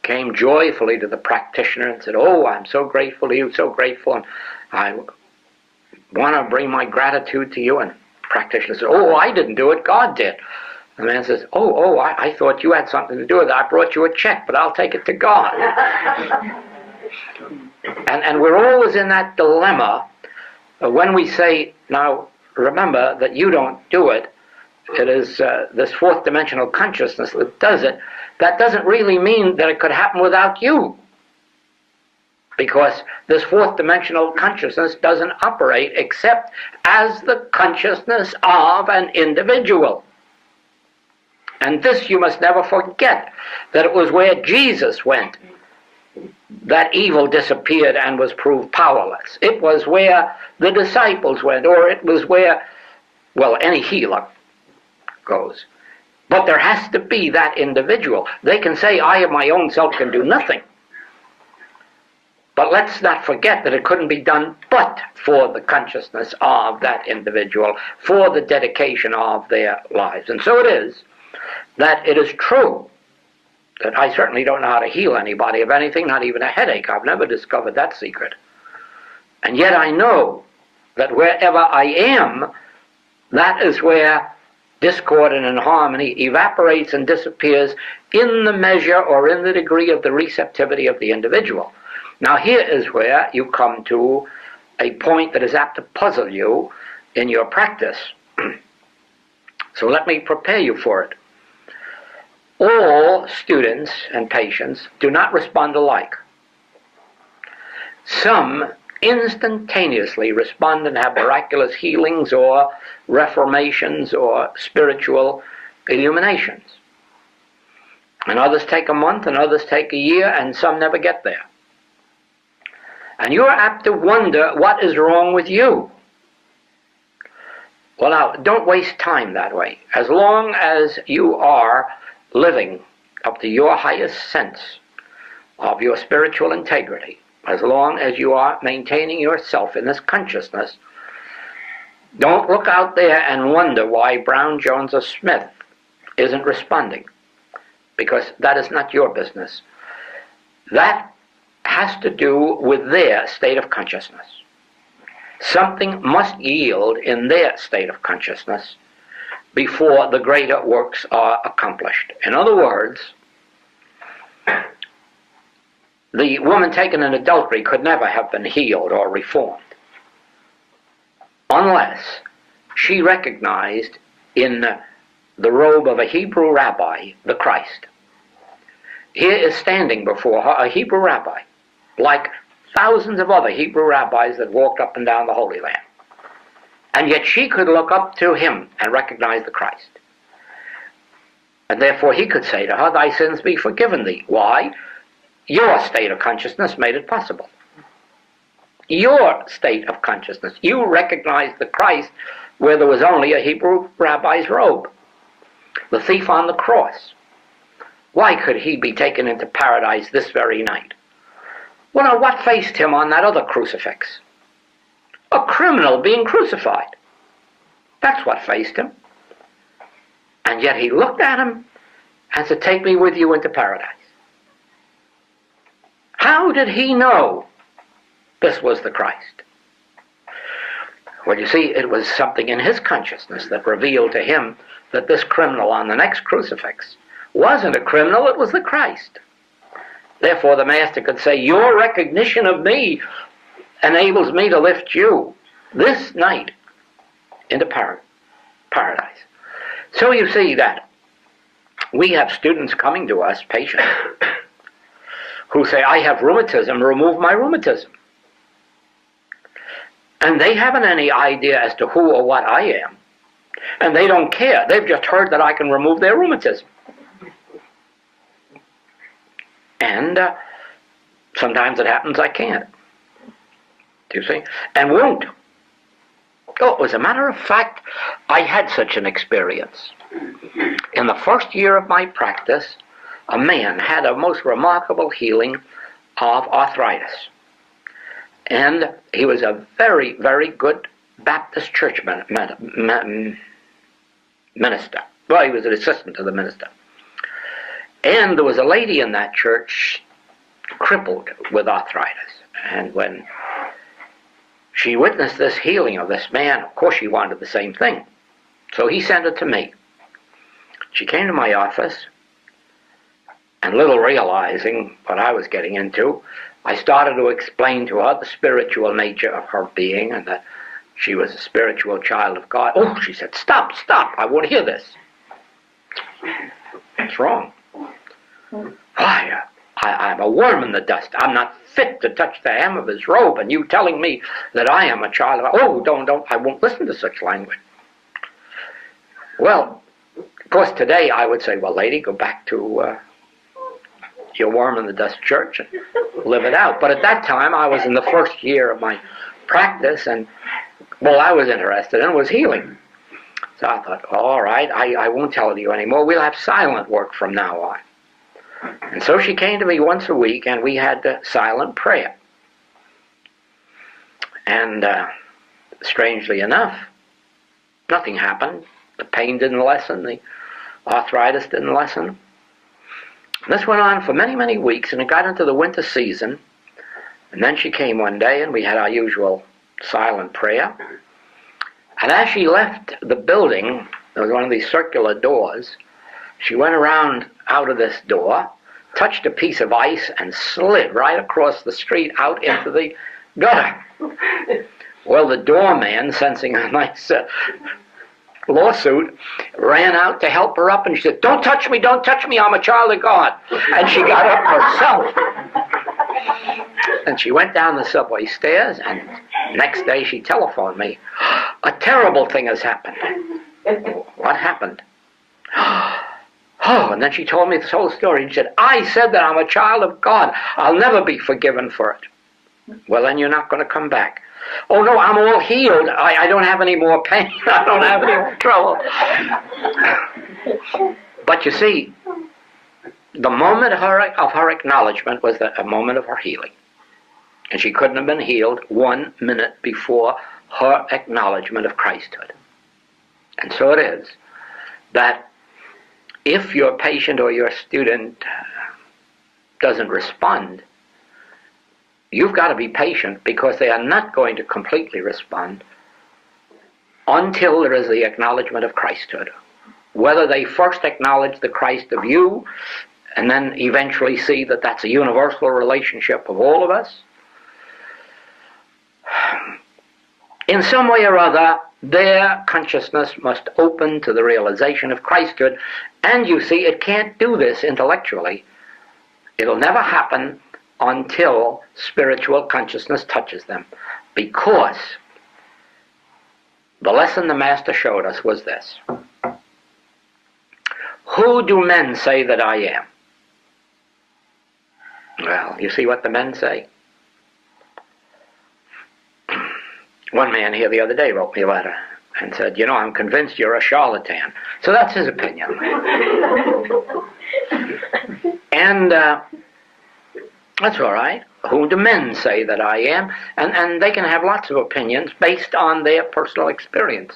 came joyfully to the practitioner and said, "Oh, I'm so grateful to you, so grateful, and I want to bring my gratitude to you." And the practitioner said, "Oh, I didn't do it, God did." The man says, I thought you had something to do with it. I brought you a check, but I'll take it to God." And we're always in that dilemma when we say, now remember that you don't do it, it is this fourth dimensional consciousness that does it. That doesn't really mean that it could happen without you, because this fourth dimensional consciousness doesn't operate except as the consciousness of an individual. And this you must never forget, that it was where Jesus went that evil disappeared and was proved powerless. It was where the disciples went, or it was where, well, any healer goes. But there has to be that individual. They can say, "I of my own self can do nothing." But let's not forget that it couldn't be done but for the consciousness of that individual, for the dedication of their lives. And so it is that it is true that I certainly don't know how to heal anybody of anything, not even a headache. I've never discovered that secret. And yet I know that wherever I am, that is where discord and inharmony evaporates and disappears in the measure or in the degree of the receptivity of the individual. Now here is where you come to a point that is apt to puzzle you in your practice. So let me prepare you for it. All students and patients do not respond alike. Some instantaneously respond and have miraculous healings or reformations or spiritual illuminations. And others take a month, and others take a year, and some never get there. And you're apt to wonder what is wrong with you. Well, now, don't waste time that way. As long as you are living up to your highest sense of your spiritual integrity, as long as you are maintaining yourself in this consciousness, don't look out there and wonder why Brown, Jones, or Smith isn't responding, because that is not your business. That has to do with their state of consciousness. Something must yield in their state of consciousness before the greater works are accomplished. In other words, the woman taken in adultery could never have been healed or reformed unless she recognized in the robe of a Hebrew rabbi the Christ. Here is standing before her a Hebrew rabbi, like thousands of other Hebrew rabbis that walked up and down the Holy Land. And yet she could look up to him and recognize the Christ. And therefore he could say to her, "Thy sins be forgiven thee." Why? Your state of consciousness made it possible. Your state of consciousness. You recognized the Christ where there was only a Hebrew rabbi's robe. The thief on the cross. Why could he be taken into paradise this very night? Well, now, what faced him on that other crucifix? A criminal being crucified. That's what faced him. And yet he looked at him and said, "Take me with you into paradise." How did he know this was the Christ? Well, you see, it was something in his consciousness that revealed to him that this criminal on the next crucifix wasn't a criminal, it was the Christ. Therefore, the Master could say, "Your recognition of me enables me to lift you this night into paradise." So you see that we have students coming to us, patients, who say, "I have rheumatism, remove my rheumatism." And they haven't any idea as to who or what I am. And they don't care. They've just heard that I can remove their rheumatism. And sometimes it happens I can't. Do you see? And won't. Oh, as a matter of fact, I had such an experience. In the first year of my practice, a man had a most remarkable healing of arthritis. And he was a very, very good Baptist church minister. Well, he was an assistant to the minister. And there was a lady in that church crippled with arthritis. And when she witnessed this healing of this man, of course she wanted the same thing. So he sent her to me. She came to my office, and little realizing what I was getting into, I started to explain to her the spiritual nature of her being and that she was a spiritual child of God. Oh, she said, stop, I want to hear this. What's wrong? I'm a worm in the dust. I'm not fit to touch the hem of his robe, and you telling me that I am a child of God. Oh, don't, I won't listen to such language. Well, of course, today I would say, well, lady, go back to your worm in the dust church and live it out. But at that time, I was in the first year of my practice, and all I was interested in was healing. So I thought, all right, I won't tell you anymore. We'll have silent work from now on. And so she came to me once a week, and we had silent prayer. And strangely enough, nothing happened. The pain didn't lessen. The arthritis didn't lessen. This went on for many, many weeks, and it got into the winter season. And then she came one day, and we had our usual silent prayer. And as she left the building, there was one of these circular doors. She went around out of this door, touched a piece of ice, and slid right across the street out into the gutter. Well, the doorman, sensing a nice lawsuit, ran out to help her up, and she said, don't touch me, I'm a child of God. And she got up herself. And she went down the subway stairs, and next day she telephoned me. A terrible thing has happened. What happened? Oh, and then she told me this whole story. She said, I said that I'm a child of God. I'll never be forgiven for it. Well, then you're not going to come back. Oh, no, I'm all healed. I don't have any more pain. I don't have any more trouble. But you see, the moment of her acknowledgement was a moment of her healing. And she couldn't have been healed 1 minute before her acknowledgement of Christhood. And so it is that if your patient or your student doesn't respond, you've got to be patient, because they are not going to completely respond until there is the acknowledgement of Christhood. Whether they first acknowledge the Christ of you and then eventually see that that's a universal relationship of all of us, in some way or other, their consciousness must open to the realization of Christhood. And you see, it can't do this intellectually. It'll never happen until spiritual consciousness touches them. Because the lesson the Master showed us was this. Who do men say that I am? Well, you see what the men say? One man here the other day wrote me a letter and said, you know, I'm convinced you're a charlatan. So that's his opinion. And that's all right. Who do men say that I am? And they can have lots of opinions based on their personal experience.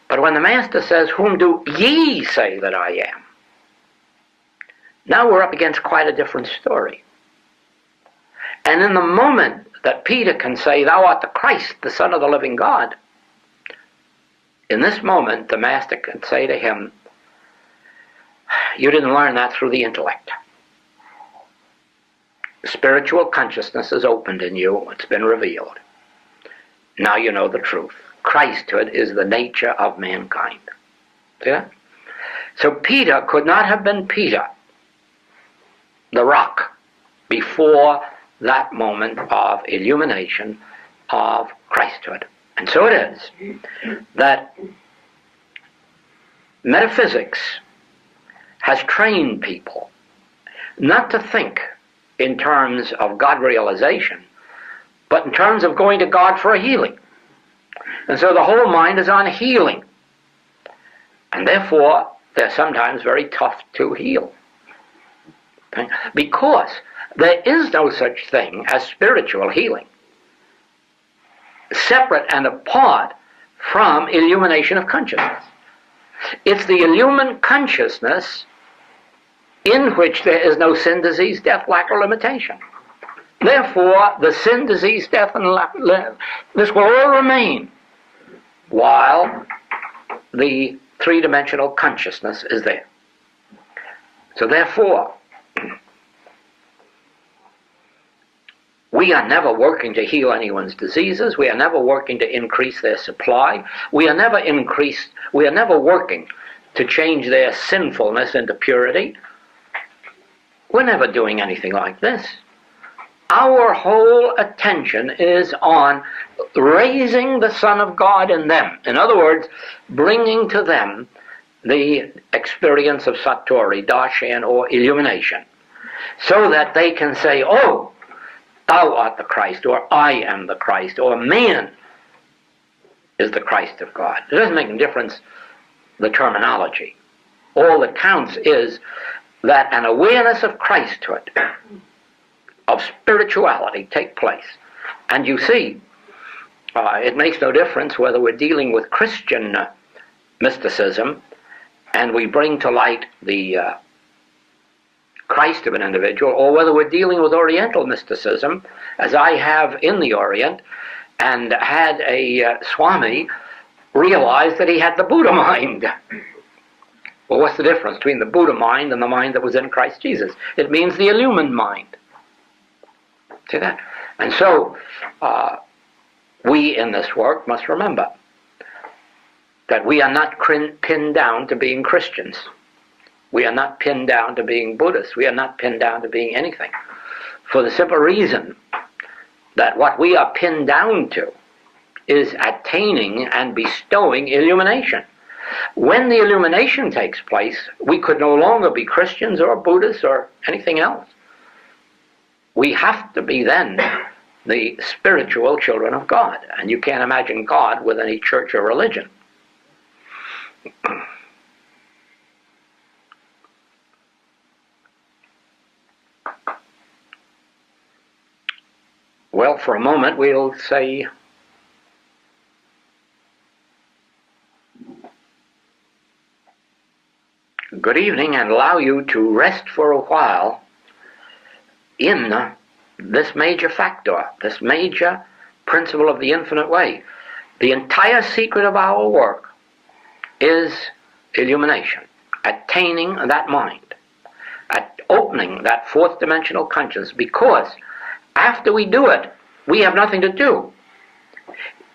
But when the Master says, whom do ye say that I am? Now we're up against quite a different story. And in the moment that Peter can say, thou art the Christ, the Son of the living God, in this moment the Master can say to him, you didn't learn that through the intellect. Spiritual consciousness is opened in you. It's been revealed. Now you know the truth. Christhood is the nature of mankind. See that? So Peter could not have been Peter, the rock, before that moment of illumination of Christhood. And so it is that metaphysics has trained people not to think in terms of God realization, but in terms of going to God for a healing. And so the whole mind is on healing. And therefore, they're sometimes very tough to heal. Okay? Because there is no such thing as spiritual healing, separate and apart from illumination of consciousness. It's the illumined consciousness in which there is no sin, disease, death, lack, or limitation. Therefore, the sin, disease, death, and this will all remain while the three-dimensional consciousness is there. So therefore, we are never working to heal anyone's diseases. We are never working to increase their supply. We are never working to change their sinfulness into purity. We're never doing anything like this. Our whole attention is on raising the Son of God in them. In other words, bringing to them the experience of satori, darshan, or illumination, so that they can say, oh, thou art the Christ, or I am the Christ, or man is the Christ of God. It doesn't make a difference, the terminology. All that counts is that an awareness of Christhood, of spirituality, take place. And you see, it makes no difference whether we're dealing with Christian mysticism and we bring to light the Christ of an individual, or whether we're dealing with Oriental mysticism, as I have in the Orient, and had a Swami realize that he had the Buddha mind. Well, what's the difference between the Buddha mind and the mind that was in Christ Jesus? It means the illumined mind. See that? And so, we in this work must remember that we are not pinned down to being Christians. We are not pinned down to being Buddhists. We are not pinned down to being anything. For the simple reason that what we are pinned down to is attaining and bestowing illumination. When the illumination takes place, we could no longer be Christians or Buddhists or anything else. We have to be then the spiritual children of God. And you can't imagine God with any church or religion. Well, for a moment we'll say, good evening, and allow you to rest for a while in this major factor, this major principle of the infinite way. The entire secret of our work is illumination, attaining that mind, opening that fourth dimensional consciousness, because after we do it, we have nothing to do.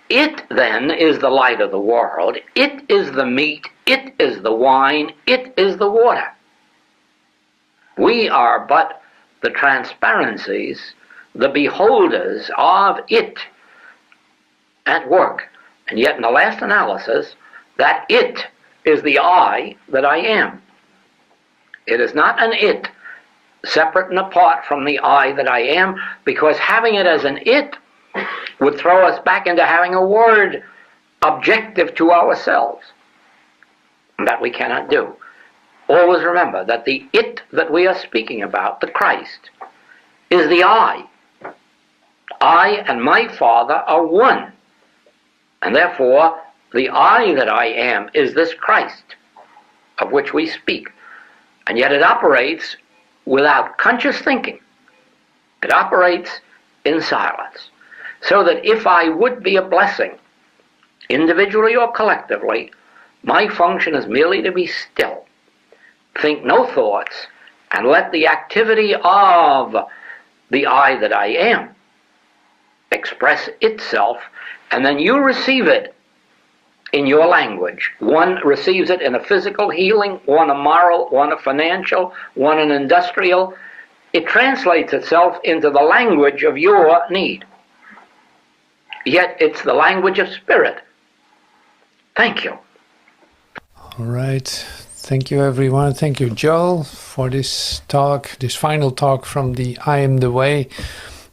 It then is the light of the world, it is the meat, it is the wine, it is the water. We are but the transparencies, the beholders of it at work. And yet in the last analysis, that it is the I that I am. It is not an it separate and apart from the I that I am, because having it as an it would throw us back into having a word objective to ourselves. That we cannot do. Always remember that the it that we are speaking about, the Christ, is the I. I and my Father are one. And therefore, the I that I am is this Christ of which we speak. And yet it operates without conscious thinking. It operates in silence. So that if I would be a blessing, individually or collectively, my function is merely to be still, think no thoughts, and let the activity of the I that I am express itself, and then you receive it in your language. One receives it in a physical healing, one a moral, one a financial, one an industrial. It translates itself into the language of your need. Yet it's the language of spirit. Thank you. All right. Thank you, everyone. Thank you, Joel, for this talk, this final talk from the I Am the Way.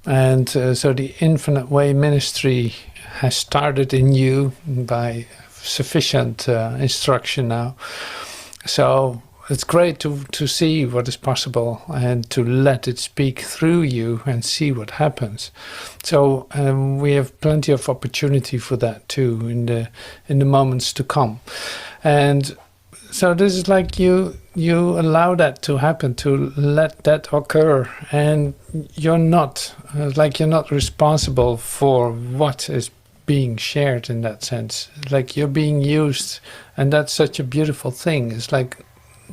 And so the Infinite Way ministry has started in you by sufficient instruction now. So it's great to see what is possible and to let it speak through you and see what happens. So we have plenty of opportunity for that too in the moments to come. And so this is like you allow that to happen, to let that occur, and you're not responsible for what is being shared in that sense. Like you're being used, and that's such a beautiful thing. It's like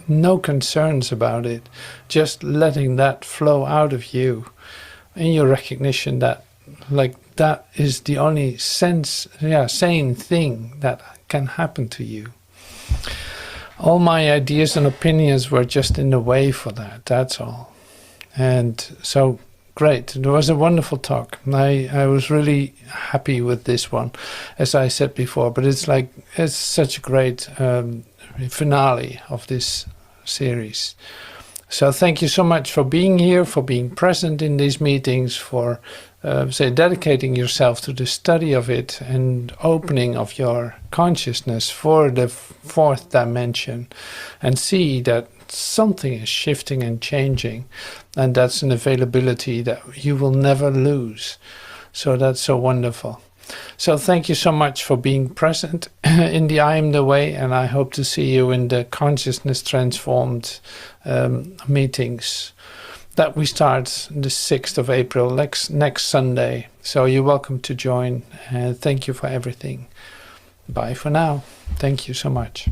no concerns about it, just letting that flow out of you in your recognition that like that is the only sane thing that can happen to you. All my ideas and opinions were just in the way for that, that's all. And so great, it was a wonderful talk. I was really happy with this one, as I said before, but it's such a great finale of this series. So thank you so much for being here, for being present in these meetings, for dedicating yourself to the study of it and opening of your consciousness for the fourth dimension, and see that something is shifting and changing, and that's an availability that you will never lose. So that's so wonderful. So thank you so much for being present in the I Am the Way, and I hope to see you in the Consciousness Transformed meetings that we start the 6th of April, next Sunday. So you're welcome to join, and thank you for everything. Bye for now. Thank you so much.